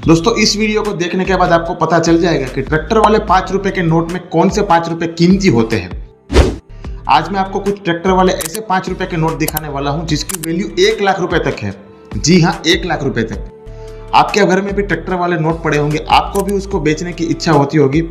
दोस्तों इस वीडियो को देखने के बाद आपको पता चल जाएगा कि ट्रैक्टर वाले 5 रुपए के नोट में कौन से 5 रुपए कीमती होते हैं। आज मैं आपको कुछ ट्रैक्टर वाले ऐसे 5 रुपए के नोट दिखाने वाला हूं जिसकी वैल्यू 1 लाख रुपए तक है। जी हाँ, 1 लाख रुपए तक। आपके घर में भी ट्रैक्टर वाले नोट पड़े होंगे, आपको भी उसको बेचने की इच्छा होती होगी।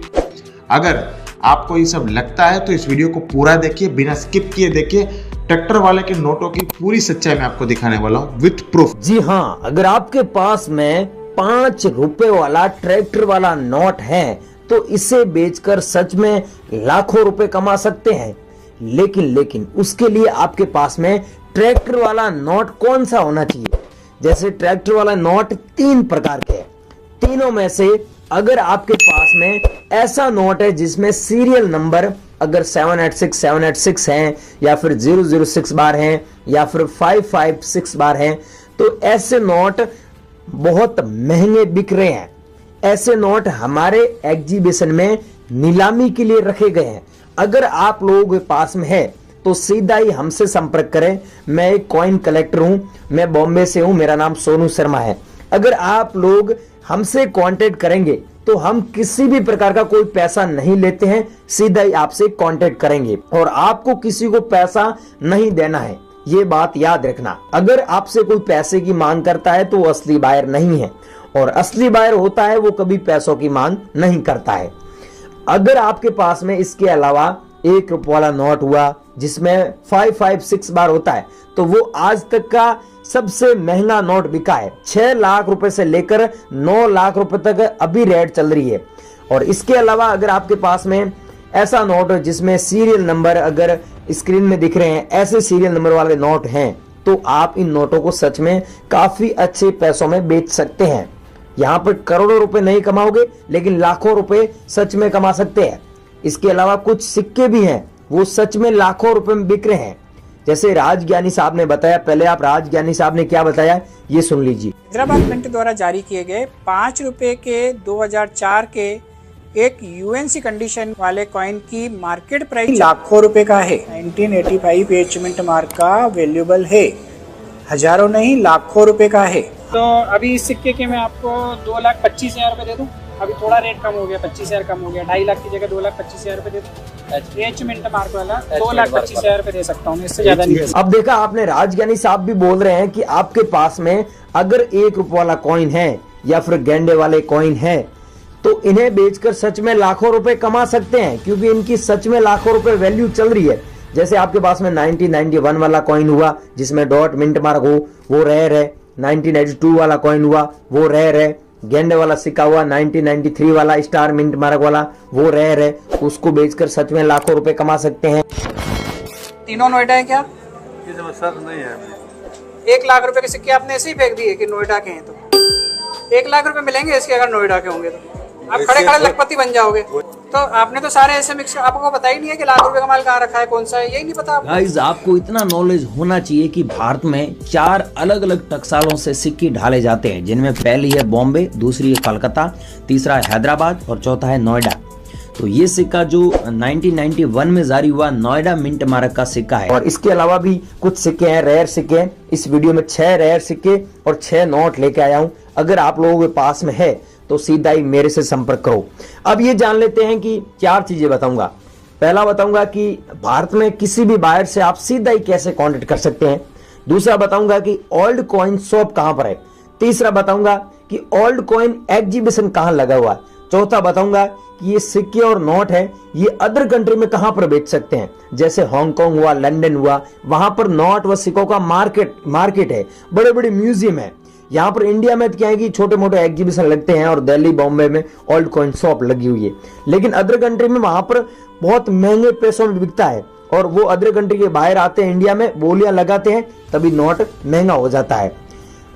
अगर आपको ये सब लगता है तो इस वीडियो को पूरा देखिए, बिना स्किप किए देखिए। ट्रैक्टर वाले के नोटों की पूरी सच्चाई मैं आपको दिखाने वाला हूँ विथ प्रूफ। जी हाँ, अगर आपके पास में 5 रुपए वाला ट्रैक्टर वाला नोट है तो इसे बेचकर सच में लाखों रुपए कमा सकते हैं। लेकिन उसके लिए आपके पास में ट्रैक्टर वाला नोट कौन सा होना चाहिए। जैसे ट्रैक्टर वाला नोट 3 प्रकार के हैं। तीनों में से अगर आपके पास में ऐसा नोट है जिसमें सीरियल नंबर अगर 786 हैं या फिर 006 बार हैं या फिर 556 बार हैं, तो ऐसे नोट बहुत महंगे बिक रहे हैं। ऐसे नोट हमारे एग्जीबिशन में नीलामी के लिए रखे गए हैं। अगर आप लोगों के पास में है तो सीधा ही हमसे संपर्क करें। मैं एक कॉइन कलेक्टर हूं, मैं बॉम्बे से हूं, मेरा नाम सोनू शर्मा है। अगर आप लोग हमसे कांटेक्ट करेंगे तो हम किसी भी प्रकार का कोई पैसा नहीं लेते हैं, सीधा ही आपसे कांटेक्ट करेंगे और आपको किसी को पैसा नहीं देना है, ये बात याद रखना। अगर आपसे कोई पैसे की मांग करता है तो वो असली बायर नहीं है, और असली बायर होता है वो कभी पैसों की मांग नहीं करता है। अगर आपके पास में इसके अलावा 1 रुपये वाला नोट हुआ जिसमें 556 बार होता है, तो वो आज तक का सबसे महंगा नोट बिका है। 6 लाख रुपए से लेकर 9 लाख रुपए तक अभी रेट चल रही है। और इसके अलावा अगर आपके पास में ऐसा नोट जिसमें सीरियल नंबर अगर स्क्रीन में दिख रहे हैं, ऐसे सीरियल नंबर वाले नोट हैं, तो आप इन नोटों को सच में काफी अच्छे पैसों में बेच सकते हैं। यहाँ पर करोड़ों रुपए नहीं कमाओगे, लेकिन लाखों रुपए सच में कमा सकते हैं। इसके अलावा कुछ सिक्के भी हैं, वो सच में लाखों रुपए में बिक रहे हैं। जैसे राजज्ञानी साहब ने बताया, पहले आप राजज्ञानी साहब ने क्या बताया ये सुन लीजिए। हैदराबाद मिंट द्वारा जारी किए गए 5 रुपए के 2004 के एक यूएनसी कंडीशन वाले कॉइन की मार्केट प्राइस लाखों रुपए का है। 1985 एच मिंट मार्क का वैल्यूएबल है, हजारों नहीं लाखों रुपए का है। तो अभी इस सिक्के के मैं आपको 2,25,000 रुपए दे दूं। अभी थोड़ा रेट कम हो गया, 25,000 कम हो गया, 2.5 लाख की जगह 2,25,000 रुपए दे दूं। एच मिंट मार्क वाला 2,25,000 रुपए दे सकता हूँ, इससे ज्यादा नहीं। अब देखा आपने, राजज्ञानी साहब भी बोल रहे हैं कि आपके पास में अगर 1 रुपये वाला कॉइन है या फिर गेंडे वाले कॉइन है तो इन्हें बेचकर सच में लाखों रुपए कमा सकते हैं, क्योंकि इनकी सच में लाखों रुपए वैल्यू चल रही है। जैसे आपके पास में 1991 वाला कॉइन हुआ जिसमें डॉट मिंट मार्क हो, वो रेयर है। 1992 वाला कॉइन हुआ, वो रेयर है। गेंडे वाला सिक्का हुआ 1993 वाला स्टार मिंट मार्क वाला, वो रेयर है। उसको बेचकर सच में लाखों रुपए कमा सकते हैं। तीनों नोएडा है क्या? ये समझ नहीं है। 1 लाख रुपए के सिक्के आपने ऐसे ही फेंक दिए कि नोएडा के हैं, तो 1 लाख रुपए मिलेंगे इसके अगर नोएडा के होंगे तो आप खड़े खड़े लखपति बन जाओगे। तो आपने तो सारे ऐसे मिक्स, आपको पता ही नहीं है कि लाख रुपए का माल कहाँ रखा है, कौन सा है, यही नहीं पता आपको। गाइस, आपको इतना नॉलेज होना चाहिए कि भारत में 4 अलग अलग टकसालों से सिक्के ढाले जाते हैं, जिनमें पहली है बॉम्बे, दूसरी है कलकत्ता, तीसरा है हैदराबाद और चौथा है नोएडा। तो ये सिक्का जो 1991 में जारी हुआ नोएडा मिंट मार्क का सिक्का है। और इसके अलावा भी कुछ सिक्के हैं, रेयर सिक्के हैं। इस वीडियो में 6 रेयर सिक्के और 6 नोट लेके आया हूँ। अगर आप लोगों के पास में है तो सीधा ही मेरे से संपर्क करो। अब ये जान लेते हैं कि 4 चीजें बताऊंगा। पहला बताऊंगा कि भारत में किसी भी बायर से आप सीधा ही कैसे कांटेक्ट कर सकते हैं। दूसरा बताऊंगा कि ओल्ड कॉइन शॉप कहां पर है। तीसरा बताऊंगा कि ओल्ड कॉइन एग्जीबिशन कहां लगा हुआ है। चौथा बताऊंगा कि ये सिक्के और नोट है ये अदर कंट्री में कहां पर बेच सकते हैं। जैसे हांगकांग हुआ, लंदन हुआ, वहां पर नोट व सिक्कों का मार्केट है, बड़े बड़े म्यूजियम है। यहाँ पर इंडिया में क्या है कि छोटे मोटे एग्जीबिशन लगते हैं और दिल्ली बॉम्बे में ओल्ड कॉइन शॉप लगी हुई है। लेकिन अदर कंट्री में वहां पर बहुत महंगे पैसों में बिकता है और वो अदर कंट्री के बाहर आते हैं, इंडिया में बोलियां लगाते हैं, तभी नोट महंगा हो जाता है।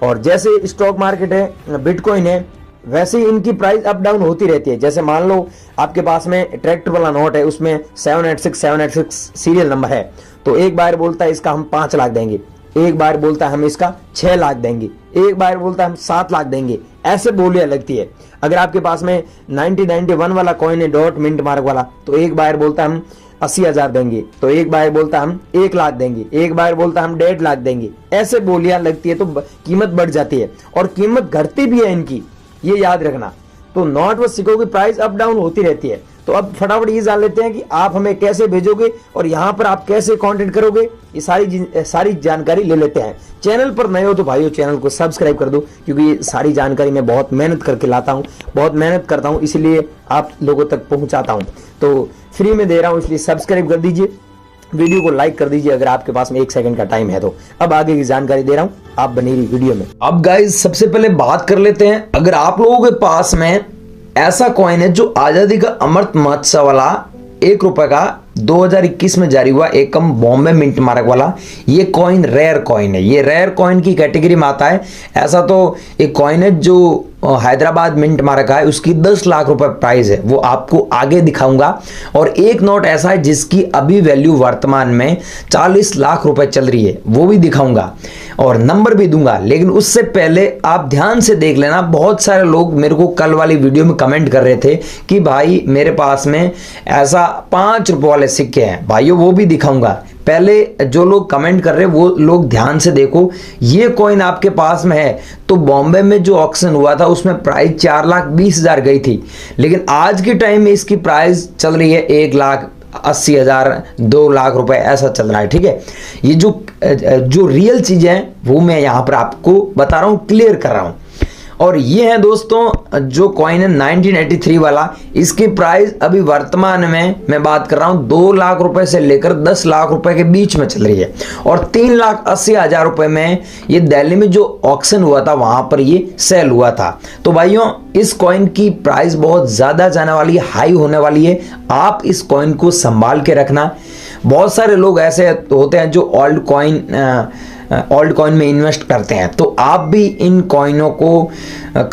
और जैसे स्टॉक मार्केट है, बिटकॉइन है, वैसे ही इनकी प्राइस अप डाउन होती रहती है। जैसे मान लो आपके पास में ट्रैक्टर वाला नोट है, उसमें 786 सीरियल नंबर है, तो एक बार बोलता है इसका हम 5 लाख देंगे, एक बार बोलता है हम इसका 6 लाख देंगे, एक बार बोलता है हम 7 लाख देंगे, ऐसे बोलियां लगती है। अगर आपके पास में 1991 वाला कॉइन है डॉट मिंट मार्क वाला, तो एक बार बोलता है हम 80,000 देंगे, तो एक बार बोलता हम 1 लाख देंगे, एक बार बोलता हम 1.5 लाख देंगे। ऐसे बोलियां लगती है तो कीमत बढ़ जाती है और कीमत घटती भी है इनकी। ये याद रखना। तो नोट व सिक्कों की प्राइस अप डाउन होती रहती है। तो अब फटाफट ये जान लेते हैं कि आप हमें कैसे भेजोगे और यहाँ पर आप कैसे कांटेक्ट करोगे, ये सारी जानकारी ले लेते हैं। चैनल पर नए हो तो भाइयों चैनल को सब्सक्राइब कर दो, क्योंकि ये सारी जानकारी मैं बहुत मेहनत करके लाता हूँ, बहुत मेहनत करता हूँ, इसलिए आप लोगों तक पहुंचाता हूँ। तो फ्री में दे रहा हूँ, इसलिए सब्सक्राइब कर दीजिए, वीडियो को लाइक कर दीजिए अगर आपके पास में 1 सेकंड का टाइम है तो। अब आगे की जानकारी दे रहा हूं, आप बनी रही वीडियो में। अब गाइस सबसे पहले बात कर लेते हैं, अगर आप लोगों के पास में ऐसा कॉइन है जो आजादी का अमृत महोत्सव वाला 1 रुपए का 2021 में जारी हुआ एकम बॉम्बे मिंट मार्क वाला, ये कॉइन रेयर कॉइन है, ये रेयर कॉइन की कैटेगरी में आता है। ऐसा तो एक कॉइन है जो हैदराबाद मिंट मार्क का है, उसकी 10 लाख रुपए प्राइस है, वो आपको आगे दिखाऊंगा। और एक नोट ऐसा है जिसकी अभी वैल्यू वर्तमान में 40 लाख रुपए चल रही है, वो भी दिखाऊंगा और नंबर भी दूंगा। लेकिन उससे पहले आप ध्यान से देख लेना, बहुत सारे लोग मेरे को कल वाली वीडियो में कमेंट कर रहे थे कि भाई मेरे पास में ऐसा 5 रुपए वाले सिक्के हैं। भाइयों वो भी दिखाऊंगा, पहले जो लोग कमेंट कर रहे हैं वो लोग ध्यान से देखो। ये कॉइन आपके पास में है तो बॉम्बे में जो ऑक्शन हुआ था उसमें प्राइस 4,20,000 गई थी, लेकिन आज के टाइम में इसकी प्राइस चल रही है 1,80,000, 2 लाख रुपए ऐसा चल रहा है। ठीक है, ये जो रियल चीजें हैं वो मैं यहां पर आपको बता रहा हूं, क्लियर कर रहा हूं। और ये है दोस्तों जो कॉइन है 1983 वाला, इसकी प्राइस अभी वर्तमान में मैं बात कर रहा हूं 2 लाख रुपए से लेकर 10 लाख रुपए के बीच में चल रही है। और 3,80,000 रुपए में ये दिल्ली में जो ऑक्शन हुआ था वहां पर ये सेल हुआ था। तो भाइयों इस कॉइन की प्राइस बहुत ज्यादा जाने वाली है, हाई होने वाली है। आप इस कॉइन को संभाल के रखना। बहुत सारे लोग ऐसे होते हैं जो ओल्ड कॉइन में इन्वेस्ट करते हैं, तो आप भी इन कॉइनों को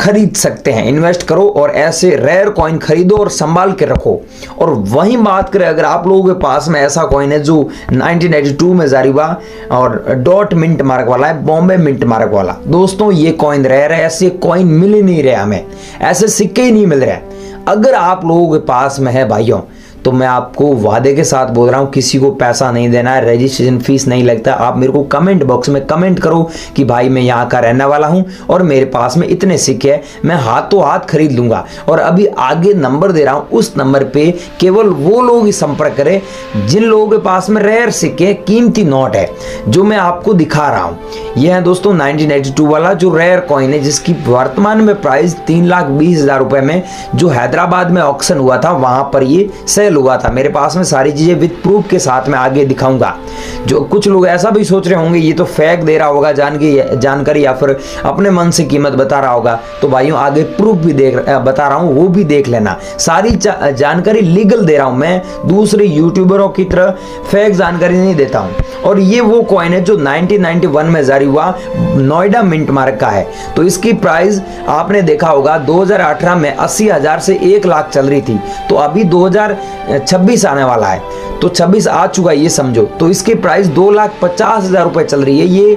खरीद सकते हैं, इन्वेस्ट करो और ऐसे रेयर कॉइन खरीदो और संभाल के रखो। और वहीं बात करें अगर आप लोगों के पास में ऐसा कॉइन है जो 1982 में जारी हुआ और डॉट मिंट मार्क वाला है, बॉम्बे मिंट मार्क वाला, दोस्तों ये कॉइन रेयर है, ऐसे कॉइन मिल ही नहीं रहे, हमें ऐसे सिक्के ही नहीं मिल रहे। अगर आप लोगों के पास में है भाइयों तो मैं आपको वादे के साथ बोल रहा हूं, किसी को पैसा नहीं देना है, रजिस्ट्रेशन फीस नहीं लगता। आप मेरे को कमेंट बॉक्स में कमेंट करो कि भाई मैं यहाँ का रहने वाला हूं और मेरे पास में इतने सिक्के हैं, मैं हाथों हाथ खरीद लूंगा। और अभी आगे नंबर दे रहा हूं, उस नंबर पे केवल वो लोग ही संपर्क करें जिन लोगों के पास में रेयर सिक्के, कीमती नोट है जो मैं आपको दिखा रहा हूं। यह है दोस्तों 1982 वाला जो रेयर कॉइन है, जिसकी वर्तमान में प्राइस 3,20,000 रुपए में जो हैदराबाद में ऑक्शन हुआ था वहां पर ये सेल हुआ था। मेरे पास में सारी चीजें विद प्रूफ के साथ में आगे दिखाऊंगा। जो कुछ लोग ऐसा भी सोच रहे होंगे ये तो फेक दे रहा होगा जानकारी या फिर अपने मन से कीमत बता रहा होगा, तो भाइयों आगे प्रूफ भी बता रहा हूं, वो भी देख लेना। सारी जानकारी लीगल दे रहा हूं, मैं दूसरे यूट्यूबरों की तरह फेक जानकारी नहीं देता हूं। और ये वो कॉइन है जो 1991 में जारी हुआ, नोएडा मिंट मार्क का है। तो इसकी प्राइस आपने देखा होगा 2018 में 80,000 से 1 लाख चल रही थी, तो अभी 2026 आने वाला है, तो 26 आ चुका है ये समझो। तो इसकी प्राइस 2,50,000 रुपए चल रही है। ये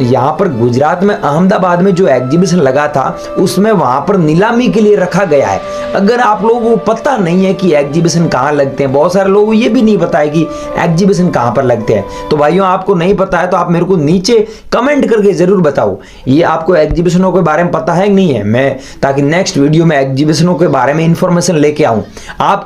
यहाँ पर गुजरात में अहमदाबाद में जो एग्जीबिशन लगा था उसमें वहां पर नीलामी के लिए रखा गया है। अगर आप लोगों को पता नहीं है कि एग्जीबिशन कहाँ लगते हैं, बहुत सारे लोगों को ये भी नहीं पता है कि एग्जीबिशन कहाँ पर लगते हैं, तो भाइयों आपको नहीं पता है तो आप मेरे को नीचे कमेंट करके जरूर बताओ ये आपको एग्जीबिशनों के बारे में पता है कि नहीं है, मैं ताकि नेक्स्ट वीडियो में एग्जीबिशनों के बारे में इंफॉर्मेशन लेके आऊं। आप